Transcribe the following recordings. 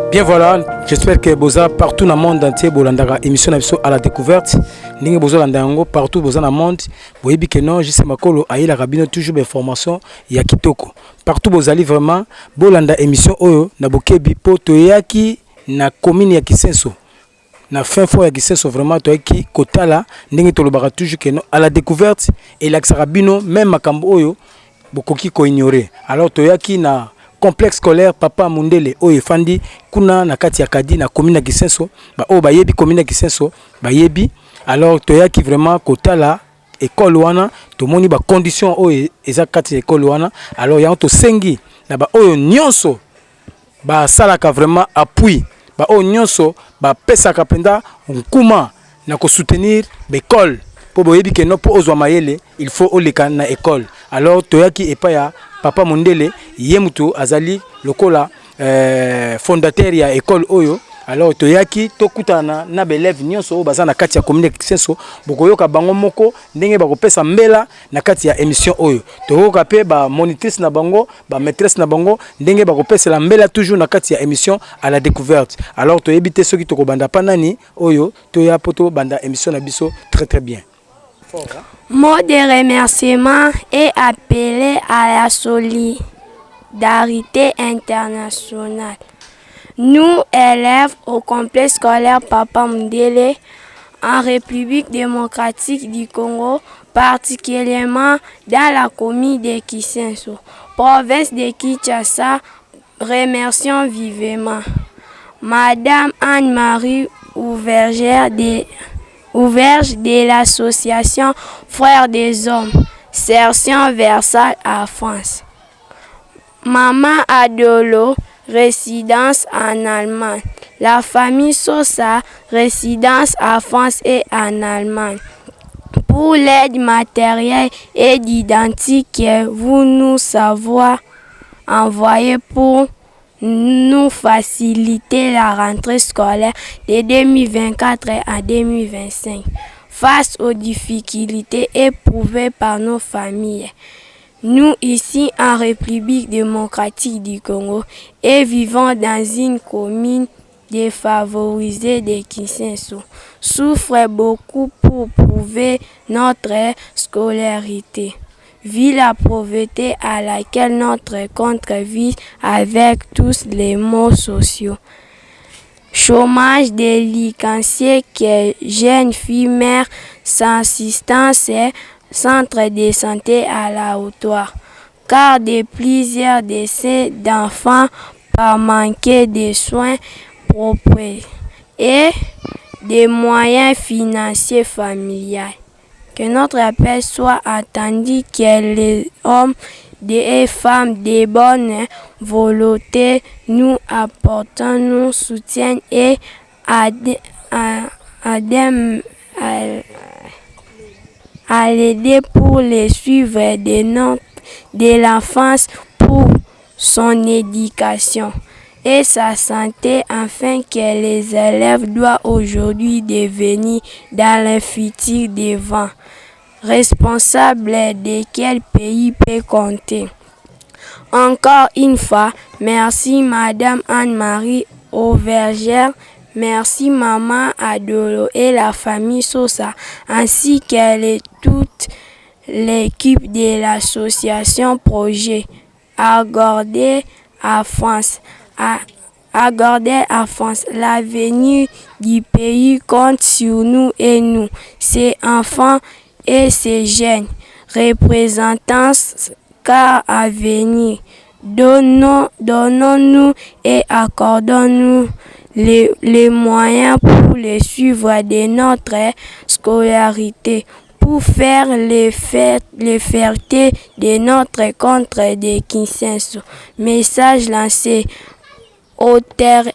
Bien voilà, j'espère que Boza partout dans le monde entier, Bolandara émission à la découverte. Ninge Boza Landango partout Boza dans le monde. Boyebi que non, juste Makolo aïe la rabino toujours des formations ya kitoko. Partout Bozali vraiment Bolanda émission oyo na bokebi po toyaki na commune ya Kisenso. Na fin fois ya Kisenso vraiment toyaki kotala ndenge tolobaka toujours que non à la découverte et la rabino même makambo oyo bokoki ko ignorer. Alors toyaki na complexe scolaire Papa Mundele oyo fandi kuna na kati ya Kadi na commune ya Kisenso ba o ba yebi commune ya Kisenso ba yebi alors toyaki vraiment kotala école wana to moni ba condition oyo eza kati ya école wana alors ya to sengi na ba oyo nyonso ba salaka vraiment appui ba oyo nyonso ba pesaka penda nkuma na ko soutenir l'école pour boyebi que non pour ozwa mayele il faut oleka na école alors toyaki epa ya Papa Mundele yemuto azali lokola fondateur ya école oyo alors toyaki tokutana na belève nyonso baza na kati ya commune Kisenso bokoyoka bango moko ndenge bakopesa mbela na kati ya émission oyo tokoka pe ba monitrice na bango ba maîtresse na bango ndenge bakopesa la mbela toujours na kati ya émission à la découverte alors toyebite soki tokobanda pa nani oyo toya poto banda émission na biso très bien. Mot de remerciement est appelé à la solidarité internationale. Nous, élèves au complexe scolaire Papa Mundele, en République démocratique du Congo, particulièrement dans la commune de Kisenso, province de Kinshasa, remercions vivement Madame Anne-Marie Ouverge de l'association Frères des Hommes, Sertion Versailles à France. Maman Adolo, résidence en Allemagne. La famille Sosa, résidence en France et en Allemagne. Pour l'aide matérielle et didactique que vous nous savez envoyer pour nous faciliter la rentrée scolaire de 2024 à 2025 face aux difficultés éprouvées par nos familles. Nous, ici en République démocratique du Congo, et vivons dans une commune défavorisée de Kisenso, souffrons beaucoup pour prouver notre scolarité. Vu la pauvreté à laquelle notre contre vit avec tous les maux sociaux. Chômage des licenciés que jeunes filles mères sans assistance et centre de santé à la hauteur. Car de plusieurs décès d'enfants par manquer de soins propres et des moyens financiers familiaux. Que notre appel soit entendu, que les hommes et femmes de bonne volonté nous apportent, nous soutiennent et à l'aider pour les suivre de l'enfance pour son éducation et sa santé, afin que les élèves doivent aujourd'hui devenir dans le futur devant responsable de quel pays peut compter. Encore une fois, merci Madame Anne-Marie Auvergère, merci Maman Adolo et la famille Sosa, ainsi que toute l'équipe de l'association Projet accordé à France. L'avenir du pays compte sur nous et nous, ses enfants et ses jeunes représentants, car à venir, donnons-nous et accordons-nous les moyens pour les suivre de notre scolarité, pour faire les fiertés de notre contre de Kinshasa. Message lancé au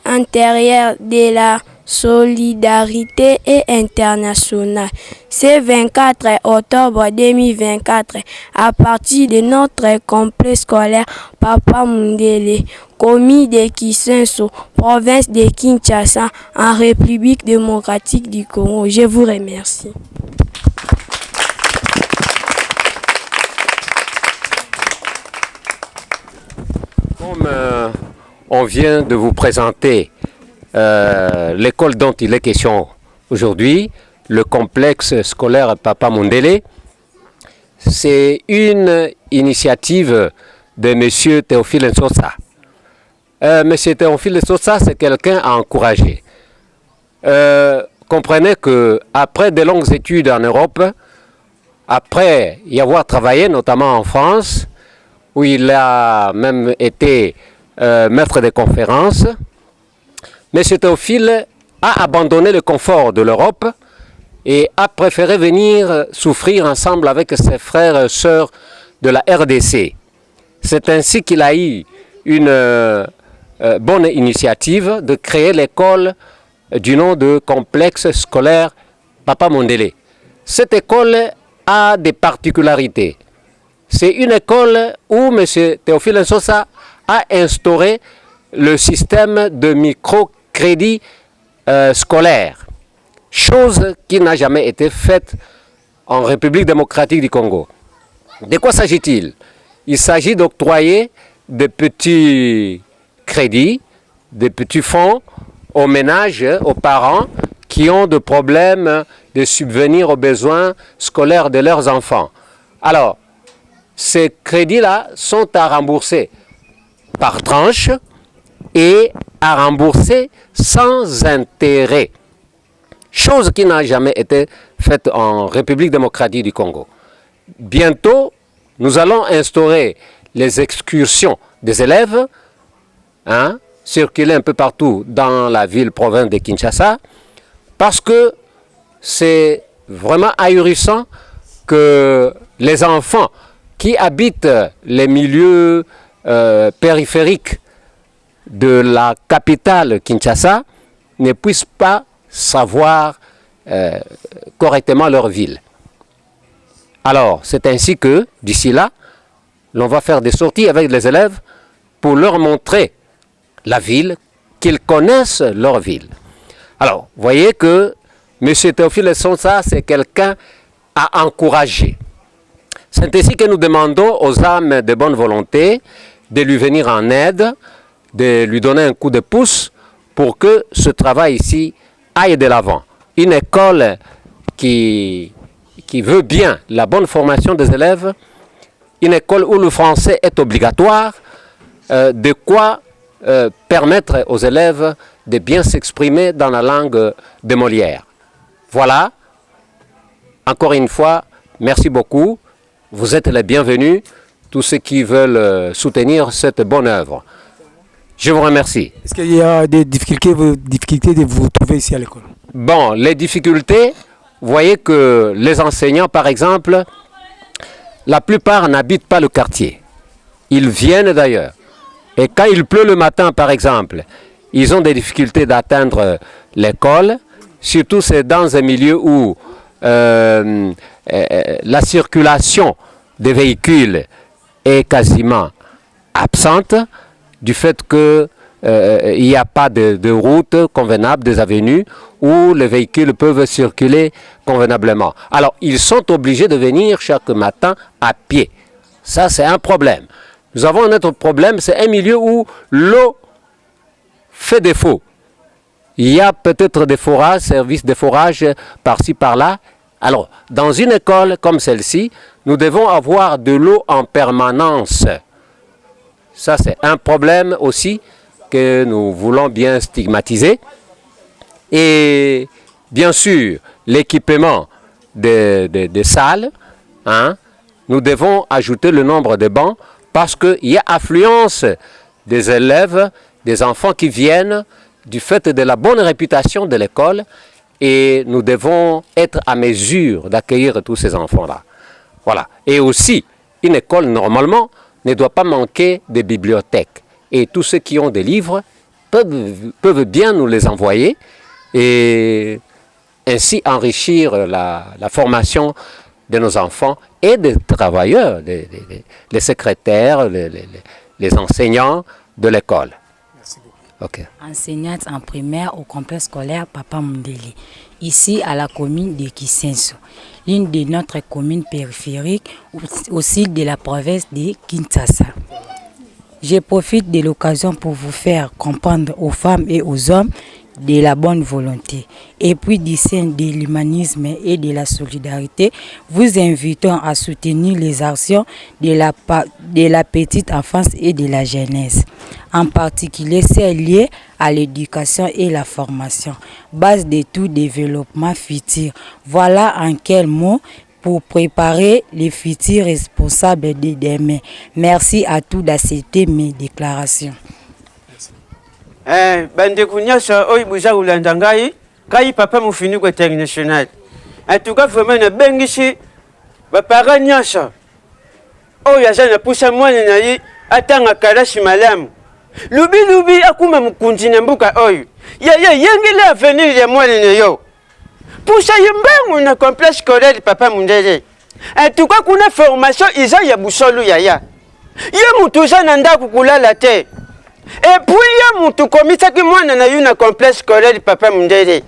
intérieur de la solidarité et internationale. Ce 24 octobre 2024, à partir de notre complexe scolaire Papa Mundele, commis de Kisenso, province de Kinshasa, en République démocratique du Congo. Je vous remercie. Comme on vient de vous présenter l'école dont il est question aujourd'hui, le complexe scolaire Papa Mundele, c'est une initiative de M. Théophile Nsosa. M. Théophile Nsosa, c'est quelqu'un à encourager. Comprenez qu'après de longues études en Europe, après y avoir travaillé notamment en France, où il a même été maître de conférences, M. Théophile a abandonné le confort de l'Europe et a préféré venir souffrir ensemble avec ses frères et sœurs de la RDC. C'est ainsi qu'il a eu une bonne initiative de créer l'école du nom de complexe scolaire Papa Mundele. Cette école a des particularités. C'est une école où M. Théophile Nsosa a instauré le système de microcrédit scolaire, chose qui n'a jamais été faite en République démocratique du Congo. De quoi s'agit-il? Il s'agit d'octroyer des petits crédits, des petits fonds aux ménages, aux parents qui ont des problèmes de subvenir aux besoins scolaires de leurs enfants. Alors, ces crédits-là sont à rembourser par tranche et à rembourser sans intérêt, chose qui n'a jamais été faite en République démocratique du Congo. Bientôt, nous allons instaurer les excursions des élèves, circuler un peu partout dans la ville-province de Kinshasa, parce que c'est vraiment ahurissant que les enfants qui habitent les milieux périphériques de la capitale Kinshasa ne puissent pas savoir correctement leur ville. Alors, c'est ainsi que, d'ici là, l'on va faire des sorties avec les élèves pour leur montrer la ville, qu'ils connaissent leur ville. Alors, vous voyez que M. Théophile Nsosa, c'est quelqu'un à encourager. C'est ainsi que nous demandons aux âmes de bonne volonté de lui venir en aide, de lui donner un coup de pouce pour que ce travail ici aille de l'avant. Une école qui veut bien la bonne formation des élèves, une école où le français est obligatoire, de quoi permettre aux élèves de bien s'exprimer dans la langue de Molière. Voilà, encore une fois, merci beaucoup. Vous êtes les bienvenus, tous ceux qui veulent soutenir cette bonne œuvre. Je vous remercie. Est-ce qu'il y a des difficultés de vous trouver ici à l'école? Bon, les difficultés, vous voyez que les enseignants, par exemple, la plupart n'habitent pas le quartier. Ils viennent d'ailleurs. Et quand il pleut le matin, par exemple, ils ont des difficultés d'atteindre l'école. Surtout, c'est dans un milieu où la circulation des véhicules est quasiment absente, du fait qu'il n'y a pas de route convenable, des avenues où les véhicules peuvent circuler convenablement. Alors, ils sont obligés de venir chaque matin à pied. Ça, c'est un problème. Nous avons un autre problème, c'est un milieu où l'eau fait défaut. Il y a peut-être des forages, services de forage par-ci, par-là. Alors, dans une école comme celle-ci, nous devons avoir de l'eau en permanence. Ça, c'est un problème aussi que nous voulons bien stigmatiser. Et bien sûr, l'équipement des salles, nous devons ajouter le nombre de bancs parce qu'il y a affluence des élèves, des enfants qui viennent du fait de la bonne réputation de l'école et nous devons être à mesure d'accueillir tous ces enfants-là. Voilà. Et aussi, une école, normalement, ne doit pas manquer de bibliothèques. Et tous ceux qui ont des livres peuvent bien nous les envoyer et ainsi enrichir la formation de nos enfants et des travailleurs, les secrétaires, les enseignants de l'école. Okay. Enseignante en primaire au complexe scolaire Papa Mundele, ici à la commune de Kisenso, l'une de notre commune périphérique aussi de la province de Kinshasa. Je profite de l'occasion pour vous faire comprendre aux femmes et aux hommes de la bonne volonté et puis du sein de l'humanisme et de la solidarité, vous invitons à soutenir les actions de la petite enfance et de la jeunesse, en particulier celles liées à l'éducation et la formation, base de tout développement futur. Voilà en quelques mots pour préparer les futurs responsables de demain. Merci à tous d'accepter mes déclarations. Bandeko nyonso oyo boza kolanda ngai papa mofinuku international. En tout cas vraiment nabengisi baparents nyonso oyo aza na pusa mwana na ye atanga kalasi malamu. Lubi akuma mukunzi na mbuka oyo. Yengele avenir ya mwana na yo. Pusa yembangu na complexe scolaire Papa Mundele. En tout cas kuna formation iza ya busolu yaya. Ye mutu za na ndako kulala te. Et puis ya mutu komisaki mwana na yu na complexe scolaire Papa Mundele.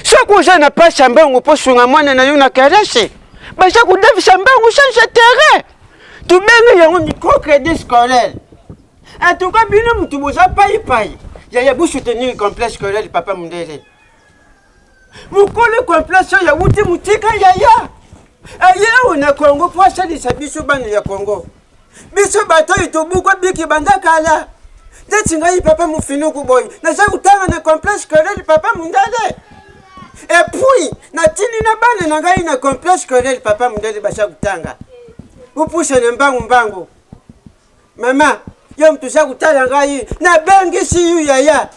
Soko za na pa shambangu po sunga mwana na yu na karasi. Basa kudavi shambangu sans terrain. Tu bengi yango microcrédit scolaire. En tout cas bino mutu boza pai. Ya bu soutenir complexe scolaire Papa Mundele. Mukole complexe ya wuti mutika yaya. Aye na Congo po salisa biso bana ya Congo. Biso bato itobuko biki bandakala. Detinga papa mofinuku boy. Na za kutanga na complexe scolaire Papa Mundele. Et puis na tini na bana na ngai na complexe scolaire Papa Mundele basha kutanga. Upusha na mbangu. Mama, yo mtu za kutala ngai na bengi si yu yaya.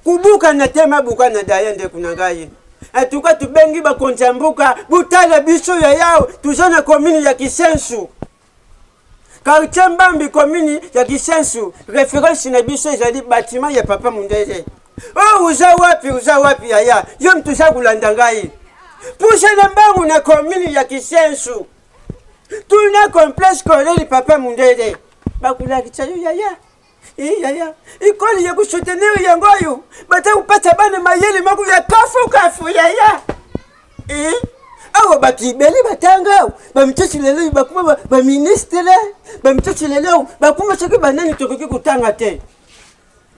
Kubuka na tema buka na dayende kuna ngai. Atuka tu bengi ba konjambuka butala biso yaya tuzana commune ya Kisensu. Quartier Mbambi commune ya Kisensu, référence na biso ezali bâtiment ya Papa Mundele. Oh uza wapi yaya, yo mtu za kulanda ngai. Pusha na mbangu na commune ya Kisensu. Tuna complexe scolaire Papa Mundele. Bakula kichayo yaya. Yaya, ikoli ya kusoutenir yango yo. Bata upata bana mayele maku ya kafu yaya. Awo bakibeli batanga bamtoti lelo bakuma ba ministre bamtoti lelo bakuma soki banani tokoki kutanga te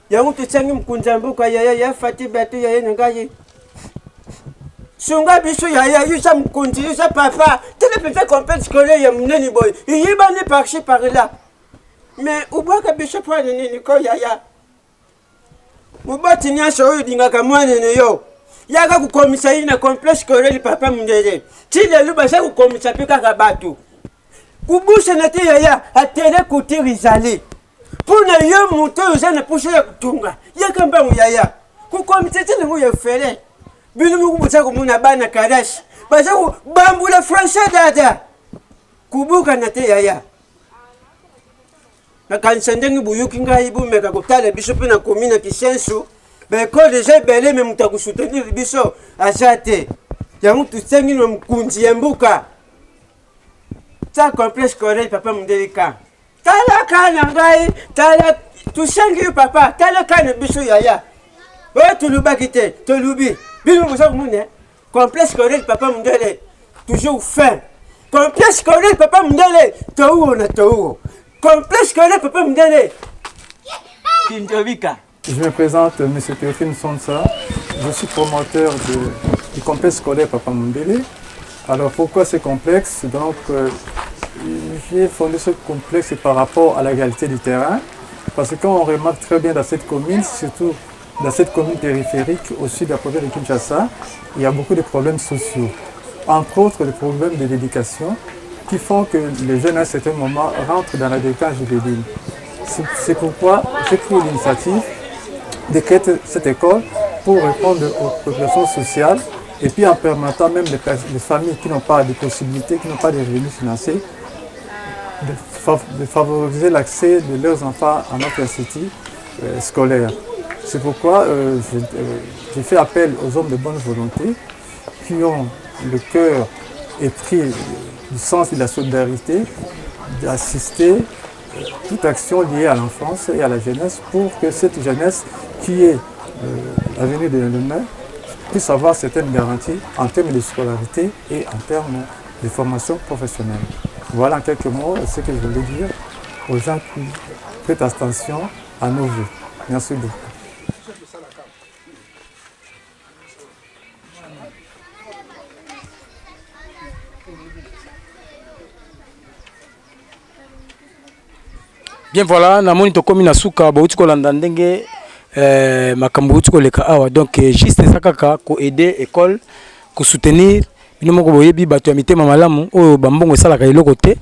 yango tutsangi mkunza mbuka ya fati batu ya ngai sunga biso ya yusa mkunzi yusa papa tele peut complexe scolaire ya muneni boy yiba ne par-ci par-là mais ubaka biso pa nini ko ya mubati nyasho oyo dingaka mwana ne yo yaka kukomisa ina complexe scolaire Papa Mundele. Tile luba sa kukomisa pika kabatu. Kubusha na te yaya atele kutirizali. Puna yo muto yo na pusha ya kutunga. Yaka mbangu yaya. Kukomisa tile ngo ya fere. Binu mungu busa kumuna bana karashi. Basa ku bambula français dada. Kubuka na te yaya. Na kansandengi buyuki ngai bumeka kutala biso pina komina Kisensu. Beko déjà belé mais muta soutenir biso azate. Ya mutu sengi no mkunzi ya mbuka. Ta complexe scolaire Papa Mundele ka. Tala kana ngai, tala tu sengi papa, tala kana biso yaya. O tulubaki te, tolubi. Bino musa kumune. Complexe scolaire Papa Mundele toujours fin. Complexe scolaire Papa Mundele to. Complexe scolaire Papa Mundele. Kinjovika. Je me présente, M. Théophile Sonsa. Je suis promoteur du complexe scolaire Papa Mundele. Alors pourquoi ce complexe? Donc, j'ai fondé ce complexe par rapport à la réalité du terrain. Parce que quand on remarque très bien dans cette commune, surtout dans cette commune périphérique au sud de la province de Kinshasa, il y a beaucoup de problèmes sociaux. Entre autres, les problèmes de l'éducation qui font que les jeunes à un certain moment rentrent dans la délinquance juvénile. C'est pourquoi j'ai pris l'initiative de créer cette école pour répondre aux populations sociales et puis en permettant même les familles qui n'ont pas de possibilités, qui n'ont pas de revenus financiers, de favoriser l'accès de leurs enfants à notre institut scolaire. C'est pourquoi j'ai fait appel aux hommes de bonne volonté qui ont le cœur épris du sens de la solidarité, d'assister toute action liée à l'enfance et à la jeunesse pour que cette jeunesse qui est l'avenir de demain puisse avoir certaines garanties en termes de scolarité et en termes de formation professionnelle. Voilà en quelques mots ce que je voulais dire aux gens qui prêtent attention à nos vœux. Merci beaucoup. Bien voilà, namoni tokomi na suka bauti kolanda ndenge makambo bauti koleka awa. Donc juste ça kaka ko aider école ko soutenir bino moko boyebi bato ya mitema malamu oyo bambongo esalaka eloko te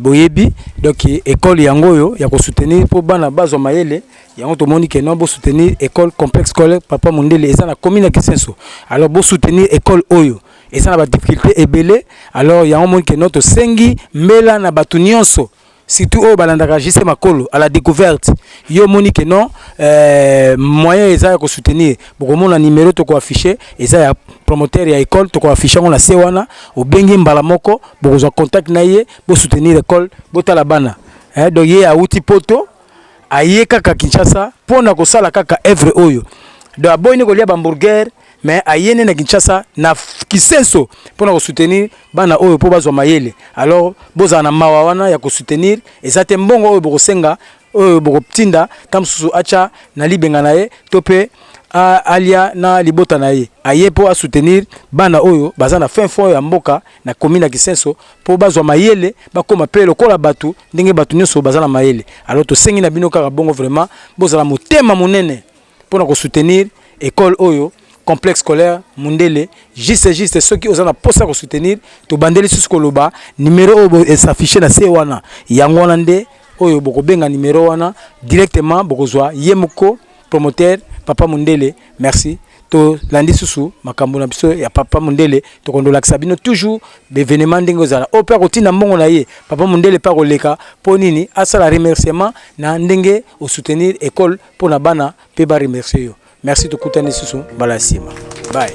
boyebi. Donc école yango oyo ya ko soutenir po bana bazwa mayele yango tomoni ke no bo soutenir école complexe scolaire Papa Mundele eza na commune ya Kisenso. Alors bo soutenir école oyo eza na ba difficulté ebele. Alors yango moni ke no to sengi mbela na batu nyonso surtout au balandaka JC Makolo à la découverte yo monique non moyen eza ko soutenir beaucoup mon numéro to ko afficher eza ya promoteur ya école to ko afficher on la sewana au bengi mbala moko beaucoup contact na ye bo soutenir école botala bana donc ye a outil poto aye kaka Kinshasa pona ko sala kaka œuvre oyo do aboyini ko lia hamburger mais ayene na Kinshasa na Kisenso pour nous soutenir bana oyo po bazwa mayele. Alors boza na mawa wana ya ko soutenir ezate mbongo oyo bokosenga oyo bokoptinda kamsusu acha na libenga naye tope alia na libota naye aye po a soutenir bana oyo baza na fin fond ya mboka na commune ya Kisenso po bazwa mayele bakoma pe lokola batu ndenge batu nyonso baza na mayele. Alors to sengi na bino kaka bongo vraiment boza la motema monene pour nous soutenir école oyo complexe scolaire Mundele juste ceux qui osent na posa ko soutenir to bandeli sous koloba numéro oyo s'afficher na se wana yango wana nde oyo boko benga numéro wana directement boko zwa yemoko promoteur Papa Mundele. Merci to landi susu makambo na biso ya Papa Mundele to kondola kisabino toujours d'événement ndenge zala opera kotina mbongo na ye Papa Mundele pa koleka po nini asala remerciement na ndenge o soutenir école pour na bana pe ba remercier yo. Merci de Koutane Susu Balasima. Bye.